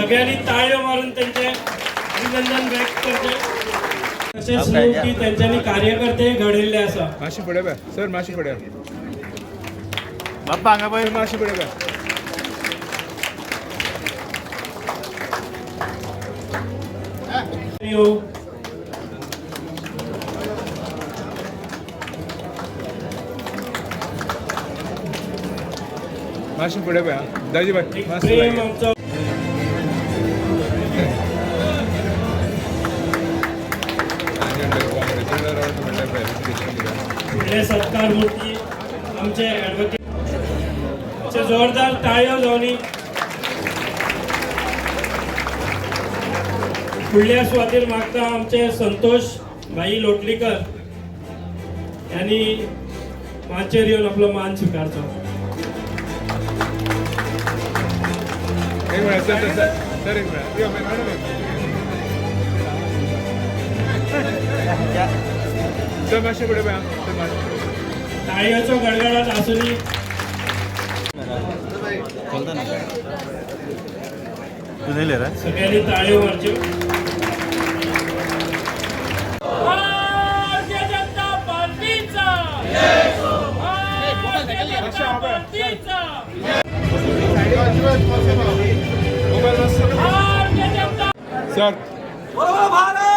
सगळ्यांनी टाळ्या मारून त्यांचे अभिनंदन व्यक्त करते। तसेच न्हू की त्यांच्यानी कार्यकर्ते घडयल्ले आसा। माशी पडे बा सर, माशी पडे बाप्पा हांगा पळय, माशी पडे बा माशी पडे बा दाजी बाई प्रेम आमचो फुडले सत्कार मूर्ती आमचे ॲडव्होकेट जोरदार टाळ्यो जावनी फुडल्या सुवातेर मागता आमचे संतोष भाई लोटलीकर यांनी माचेर येवन आपलो मान स्वीकारचो। एक मिनिट सर एक मिनिट सर माशी पडे बा टाळ्याचो गडगडाट आसुनी सगळ्यांनी टाळ्यो मारच्यो। भारतीय जनता पार्टीचा भारतीय जनता पार्टीचा भारतीय जनता सर बोलो भारत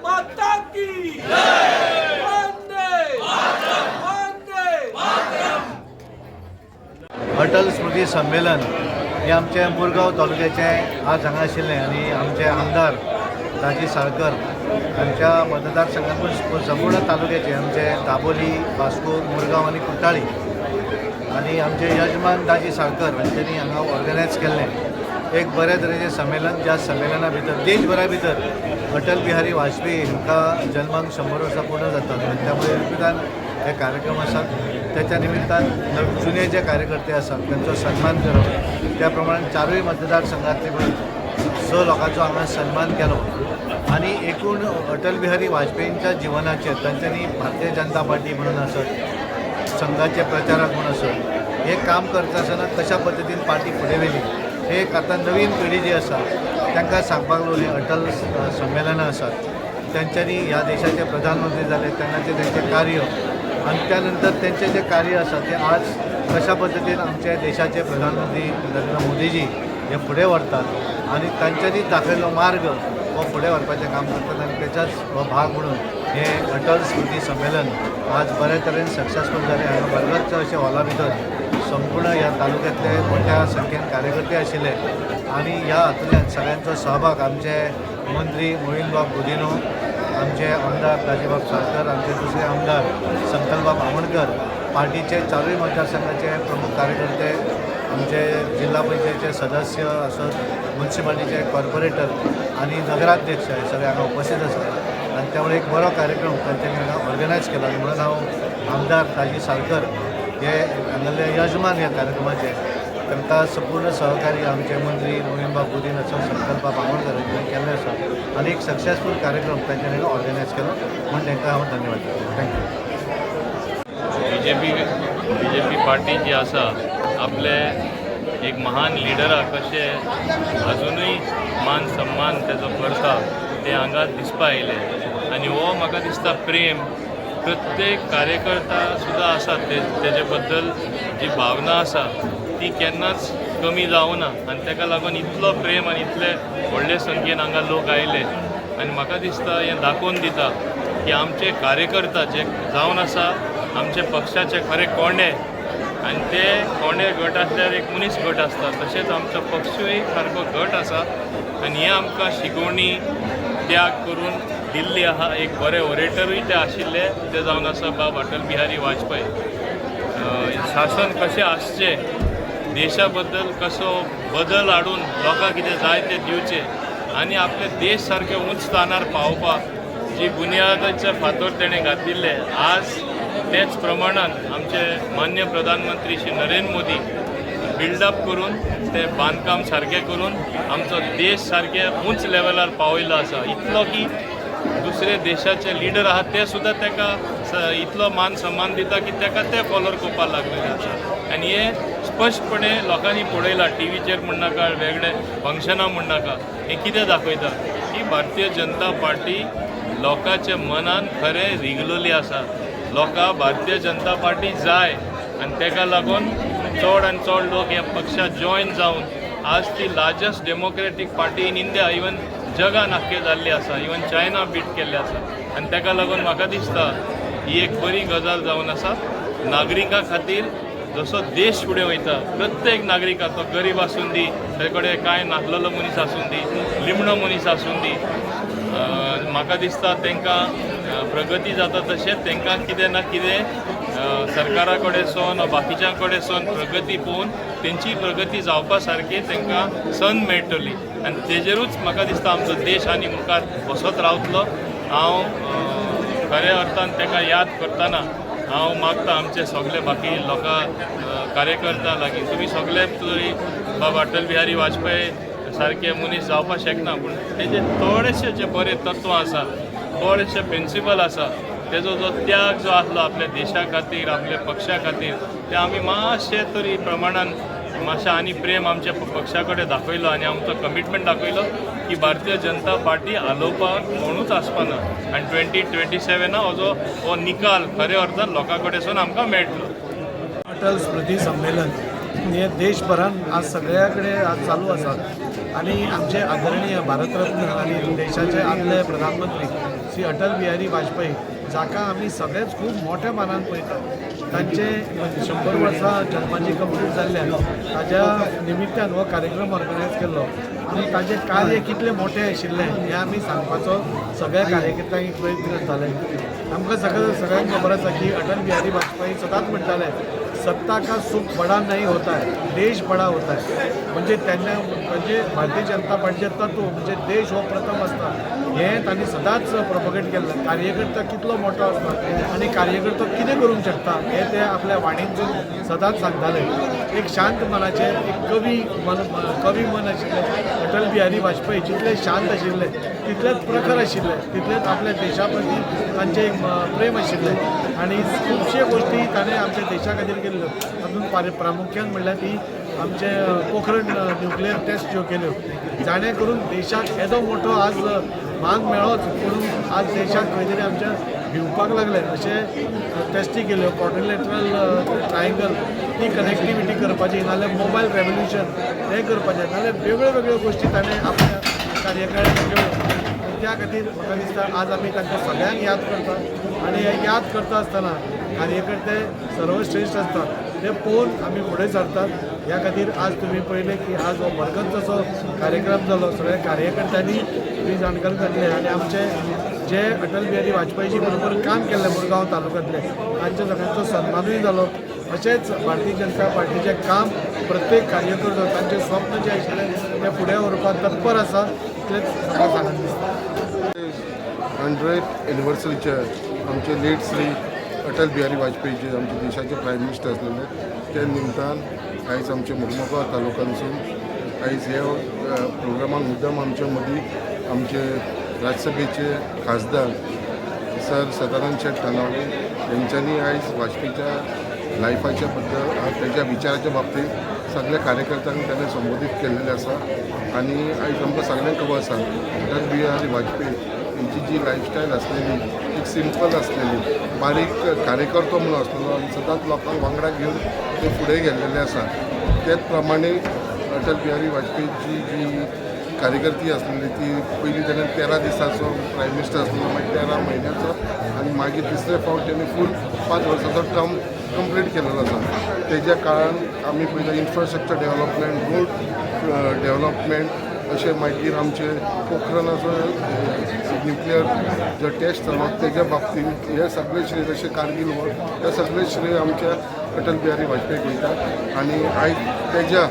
माता की जय, वंदे मातरम। अटल स्मृती संमेलन हे आमचे मुरगांव तालुक्याचे आज हांगा आशिल्लें आनी आमचे आमदार दाजी साळकर हांच्या मतदारसंघातून संपूर्ण तालुक्याचे आमचे दाबोली, वास्को, मुरगांव आनी कुट्टाळी आनी आमचे यजमान दाजी साळकर हांच्यांनी हांगा ऑर्गनायज केल्लें एक बऱ्या तरेचें संमेलन। ज्या संमेलना भितर देशभरा भितर अटल बिहारी वाजपेयी हांकां जल्माक 100 वर्सां पूर्ण जातात आनी त्यामुळे निमित्तान हे कार्यक्रम आसात। त्याच्या निमित्तान जुने जे कार्यकर्ते आसात त्यांचो सन्मान करप, त्या प्रमाणे चारूय मतदारसंघांतले पण 6 लोकांचो हांगा सन्मान केलो आनी एकूण अटल बिहारी वाजपेयींच्या जिवनाचेर तांच्यांनी भारतीय जनता पार्टी म्हणून आसत, संघाचे प्रचारक म्हणून आसत, हे काम करता आसतना कशा पद्दतीन पार्टी फुडें व्हेली हे एक आतां नवीन पिढी जी आसा तांकां सांगपाक लागली अटल संमेलनां आसात। त्यांच्यांनी ह्या देशाचे प्रधानमंत्री जाले तेन्नाचे त्यांचे कार्य आणि त्यानंतर त्यांचे जे कार्य आसा ते आज कशा पद्दतीन आमच्या देशाचे प्रधानमंत्री नरेंद्र मोदीजी हे फुडें व्हरतात आणि तांच्यांनी दाखयल्लो मार्ग हो फुडें व्हरपाचें काम करतात आनी तेचाच हो भाग म्हणून हे अटल स्मृती संमेलन आज बऱ्या तरेन सक्सेसफूल जालें। हांगा बरगतच्या अशें हॉला भितर संपूर्ण ह्या तालुक्यातले मोठ्या संख्येन कार्यकर्ते आशिल्ले आनी ह्या हातूंतल्यान सगळ्यांचो सहभाग आमचे मंत्री मोहीनबाब गुदिनो, आमचे आमदार दाजीबाब साळकर, आमचे दुसरे आमदार संकल्पबाब आमोणकर, पार्टीचे चारूय मतदारसंघाचे प्रमुख कार्यकर्ते, आमचे जिल्हा पंचायतीचे सदस्य असत, म्युन्सिपालिटीचे कॉर्पोरेटर आणि नगराध्यक्ष हे सगळे हांगा उपस्थित आसले आणि त्यामुळे एक बरो कार्यक्रम तांच्यांनी हांगा ऑर्गनायज केला म्हणून हांव आमदार दाजी साळकर हे हांगाले यजमान ह्या कार्यक्रमाचे तांकां संपूर्ण सहकारी आमचे मंत्री मोहीनबाब गुदिन असो संकल्पबाब आमोणकर हांच्यानी केल्ले आसा आनी एक सक्सेसफूल कार्यक्रम तांच्यांनी ऑर्गनायज केलो म्हणून तांकां हांव धन्यवाद दिता। थँक्यू। बीजेपी पार्टी जी आसा आपले एक महान लिडराक कशे अजुनूय मान सन्मान तेजो करता ते हांगा दिसपा येयले आनी हो म्हाका दिसता प्रेम प्रत्येक कार्यकर्ता सुद्दां आसा तेजे बद्दल जी भावना आसा ती केन्नाच कमी जावना आनी ताका लागून इतलो प्रेम आनी इतले व्हडले संख्येन हांगा लोक आयले आनी म्हाका दिसता हें दाखोवन दिता की आमचे कार्यकर्ता जे जावन आसा आमचे पक्षाचे खरे कोंडे आनी ते कोंडे गटांतल्यान एक मनीस गट आसता तशेंच आमचो पक्षूय सारको गट आसा आनी हे आमकां शिकवणी त्याग करून दिल्ली आहा। एक बरे ओरेटरूय ते आशिल्ले ते जावन आसा बाब अटल बिहारी वाजपेयी। शासन कशें आसचे, देशा बद्दल कसो बदल हाडून लोकांक कितें जाय तें दिवचें आनी आपले देश सारके उंच स्थानार पावोवपाक जी बुनयादाचे फातर तेणें घातिल्ले आज तेच प्रमाणान आमचे मान्य प्रधानमंत्री श्री नरेंद्र मोदी बिल्डअप करून ते बांदकाम सारकें करून आमचो देश सारके उंच लेवलार पावयलो आसा। इतलो की दुसरे देशाचे लिडर आहात ते सुद्दां ताका इतलो मान सन्मान दिता की ताका ते फॉलो करपाक लागलेले आसा आनी हे स्पश्टपणे लोकांनी पळयलां, टीव्हीचेर म्हण नाका, वेगळे फंक्शनां म्हण नाका, हें कितें दाखयता की भारतीय जनता पार्टी लोकांच्या मनान खरें रिगलोली आसा. लोकांक भारतीय जनता पार्टी जाय आनी ताका लागून चड आनी चड लोक ह्या पक्षात जॉयन जावन आज ती largest democratic party in India, even जगान आख्खे जाल्ली आसा, इवन चायना बीट केल्ले आसा. आनी ताका लागून म्हाका दिसता ही एक बरी गजाल जावन आसा. नागरिकां खातीर जसो देश फुडें वयता, प्रत्येक नागरिकाक, तो गरीब आसूं दी, ताचे कडेन कांय नासलेलो मनीस आसूं दी, लिमणो मनीस आसूं दी, म्हाका दिसता तांकां प्रगती जाता तशेंच तांकां कितें ना कितें सरकारा कडेन सावन बाकीच्या कडेन सावन प्रगती पळोवन तेंची प्रगती जावपा सारकी तांकां संद मेळटली. आनी तेजेरूच म्हाका दिसता आमचो देश आनी मुखार वसत रावतलो. हांव खऱ्या अर्थान ताका याद करतना हांव मागता आमचे सगळे बाकी लोकां कार्यकर्ता लागीं, तुमी सगळे तरी बाबा अटल बिहारी वाजपेयी सारके मनीस जावपाक शकना, पूण तेजे थोडेशे जे बरे तत्व आसा, थोडेशे प्रिंसिपल आसा, तेजो जो त्याग जो आसलो आपल्या देशा खातीर, आपल्या पक्षा खातीर, ते आमी मातशे तरी प्रमाणान मातशें आनी प्रेम आमच्या पक्षा कडेन दाखयलो आनी आमचो कमिटमेंट दाखयलो की भारतीय जनता पार्टी हालोवपाक कोणूच आसपाना. आनी 2027 हो निकाल खऱ्या अर्थान लोकां कडेन सावन आमकां मेळटलो. अटल स्मृती संमेलन हे देशभरान आज सगळ्याकडे आज चालू आसा आणि आमचे आदरणीय भारतरत्न आणि देशाचे आदले प्रधानमंत्री श्री अटल बिहारी वाजपेयी, जाका आमी सगळेच खूब मोठ्या मानान पळयतात. तांचे 100 वर्सां जन्माची कंप्लीट जाल्ल्यान ताज्या निमित्तान हो कार्यक्रम ऑर्गनायज केल्लो आनी ताजें कार्य कितलें मोठें आशिल्लें हें आमी सांगपाचो सगळ्या कार्यकर्त्यांक एक प्रयत्न करताले. आमकां सगळ्यांक खबर आसा की अटल बिहारी वाजपेयी सदांच म्हणटाले, सत्ता का सुख बड़ा नहीं होता है, देश बड़ा होता है. म्हणजे भारतीय जनता पार्टीचे तत्व म्हणजे देश हो प्रथम आसता हें तांणी सदांच प्रोपोगेट केल्लें. कार्यकर्ता कितलो मोठो आसता आनी कार्यकर्तो कितें करूंक शकता हें ते आपल्या वाणींतून सदांच सांगताले. एक शांत मनाचे एक कवी मन आशिल्ले अटल बिहारी वाजपेयी, जितले शांत आशिल्ले तितलेच प्रखर आशिल्ले, तितलेच आपल्या देशा प्रती तांचें एक प्रेम आशिल्लें आनी खुबशे गोश्टी ताणें आमच्या देशा खातीर केल्ल्यो. तातूंत प्रामुख्यान म्हणल्यार ती आमचे पोखरण न्युक्लियर टेस्ट ज्यो केल्यो, जाणे करून देशाक येदो मोठो आज मान मेळोच म्हणून आज देशाक खंय तरी आमच्या भिवपाक लागले. अशे टेस्टी केल्यो, क्वॉड्रिलेटरल ट्रायंगल ती कनेक्टिविटी करपाची, नाजाल्यार मोबायल रेवल्युशन हें करपाचें, नाजाल्यार वेगळ्यो वेगळ्यो गोश्टी ताणें आपल्या कार्यकाळांत केल्यो. त्या खातीर म्हाका दिसता आज आमी तांकां सगळ्यांक याद करता आनी हे याद करता आसतना कार्यकर्ते सर्वश्रेश्ठ आसतात ते पळोवन आमी फुडें सरतात. ह्या खातीर आज तुमी पळयलें की आज हो बरगत असो कार्यक्रम जालो, सगळ्या कार्यकर्त्यांनी ती जाणकारी जातली आनी आमचे जे अटल बिहारी वाजपेयीजी बरोबर काम केल्लें मुरगांव तालुक्यांतले तांच्या सगळ्यांचो सन्मानूय जालो. अशेंच भारतीय जनता पार्टीचें काम प्रत्येक कार्यकर्तो तांचें स्वप्न जें आशिल्लें तें फुडें व्हरपाक तत्पर आसा, इतलेंच म्हाका सांगन दिसता. 100th एनिवर्सरीचे आमचे लेट श्री अटल बिहारी वाजपेयी जे आमचे देशाचे प्रायम मिनिस्टर आसलेले ते निमतान आयज आमचे मुर्मुगांव तालुक्यांसून आयज ह्या प्रोग्रामाक मुद्दम आमच्या मदीं आमचे राज्यसभेचे खासदार सर सदानंद शेट नानावले यांच्यानी आयज वाजपेयीच्या लायफाच्या बद्दल त्याच्या विचाराच्या बाबतीत सगळ्या कार्यकर्त्यांनी त्यांनी संबोधित केलेले आसा. आणि आयज आमकां सगळ्यांक खबर आसा अटल बिहारी वाजपेयी यांची जी लायफस्टायल आसलेली एक सिंपल आसलेली, बारीक कार्यकर्तो म्हणून आसलेलो आनी सदांच लोकांक वांगडा घेवन ते फुडें गेल्लेले आसा. तेच प्रमाणे अटल बिहारी वाजपेयीची जी कार्यकर्ती आसलेली ती पयलीं ताणें 13 दिसाचो प्रायम मिनिस्टर आसलेलो, मागीर 13 म्हयन्याचो आनी मागीर तिसरे फावट ताणें फूल 5 वर्साचो टर्म कंप्लीट केलेलो आसा. तेज्या काळान आमी पयलीं इन्फ्रास्ट्रक्चर डेव्हलपमेंट, रोड डेव्हलपमेंट, अशें मागीर आमचे पोखरणाचो न्युक्लियर जो टेस्ट जालो तेज्या बाबतींत हे सगळे श्रेय, जशें कारगिल वॉर, हे सगळे श्रेय आमच्या अटल बिहारी वाजपेयीक वयता. आनी आयज तेज्या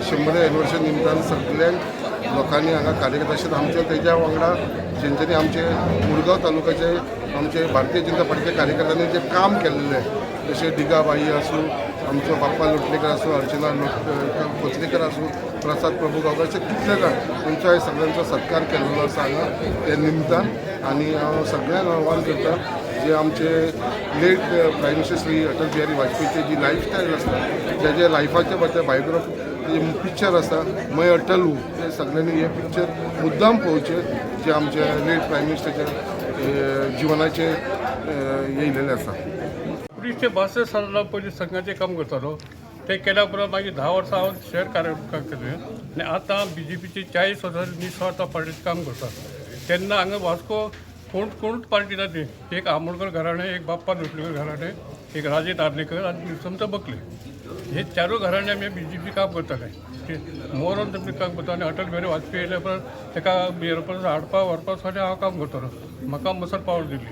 100 एनिवर्सरी निमतान सगळ्यांक लोकांनी हांगा कार्यकर्ते आशिल्ले आमचे तेज्या वांगडा जेंच्यांनी आमचे मुरगांव तालुक्याचे आमचे भारतीय जनता पार्टीच्या कार्यकर्त्यांनी जे काम केल्लें, जशे दिगाबाई आसूं, आमचो बाप्पा लोटलेकर आसूं, अर्चना कोचलेकर आसूं, प्रसाद प्रभू गांवकर, अशे कितले जाण तेंच्या सगळ्यांचो सत्कार केल्लो आसा हांगा ते निमतान. आनी हांव सगळ्यांक आव्हान करता जे आमचे late prime minister Shri Atal Bihari वाजपेयीची जी लायफस्टायल आसता जेजे लायफाचे बद्दल बायोग्राफी पिक्चर आसा मै अटलू ते सगळ्यांनी हे पिक्चर मुद्दाम पळोवचे जे आमचे लेट प्रायम मिनिस्टरचे जिवनाचे येयलेले आसा. 1962 सालां पयलीं संघाचें काम करतालो ते केल्या उपरांत मागीर 10 वर्सां हांव शहर कार्यक्रम केले आनी आतां BJPची 40 वर्सां निस्वार्थ पार्टीचें काम करता. तेन्ना हांगा वास्को कोणूच पार्टी ना ती, एक आमोणकर घराणें, एक बाप्पा लोटलीकर घराणें, एक राजे तारलेकर आनी निसंत बकले, हे चारूय घराणे आमी BJP काम करताले. मोरून तेमी काम करता आनी अटल बिहारी वाजपेयी येयल्या उपरांत ताका एअरपोर्टार हाडपा व्हरपासाठी हांव काम करतालो. म्हाका मसल पावर दिली,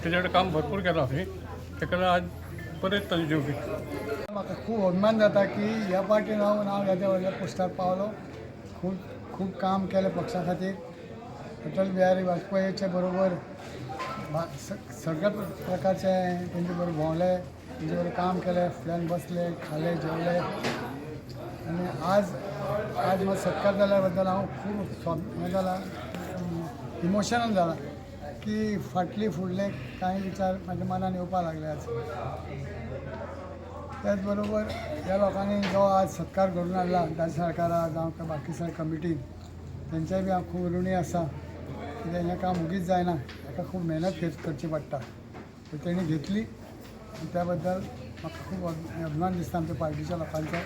तेजे कडेन काम भरपूर केलां हांवें. ताका लागून आज परत ताजी जेवली. म्हाका खूब अभिमान जाता की ह्या पार्टीन हांव ह्या व्हडल्या पोस्टार पावलो. खूब काम केलें पक्षा खातीर. अटल बिहारी वाजपेयीचे बरोबर सगळ्या प्रकारचे तेंचे बरोबर भोंवले, तेंचे बरोबर काम केलें, फ्लॅन बसले, खाले, जेवले आनी आज म्हाका सत्कार जाल्या बद्दल हांव खूब हें जाला, इमोशनल जाला की फुडले कांय विचार म्हाज्या मनान येवपाक लागले आज. त्याच बरोबर ह्या लोकांनी जो आज सत्कार घडून हाडला राज्य सरकारा जावं बाकी सगळ्या कमिटीन, तेंच्याय बी हांव खूब ऋणी आसा. कित्याक हें काम मुगीच जायना, हाका खूब मेहनत करची पडटा. तेणी घेतली, त्या बद्दल म्हाका खूब अभिमान दिसता आमच्या पार्टीच्या लोकांचो.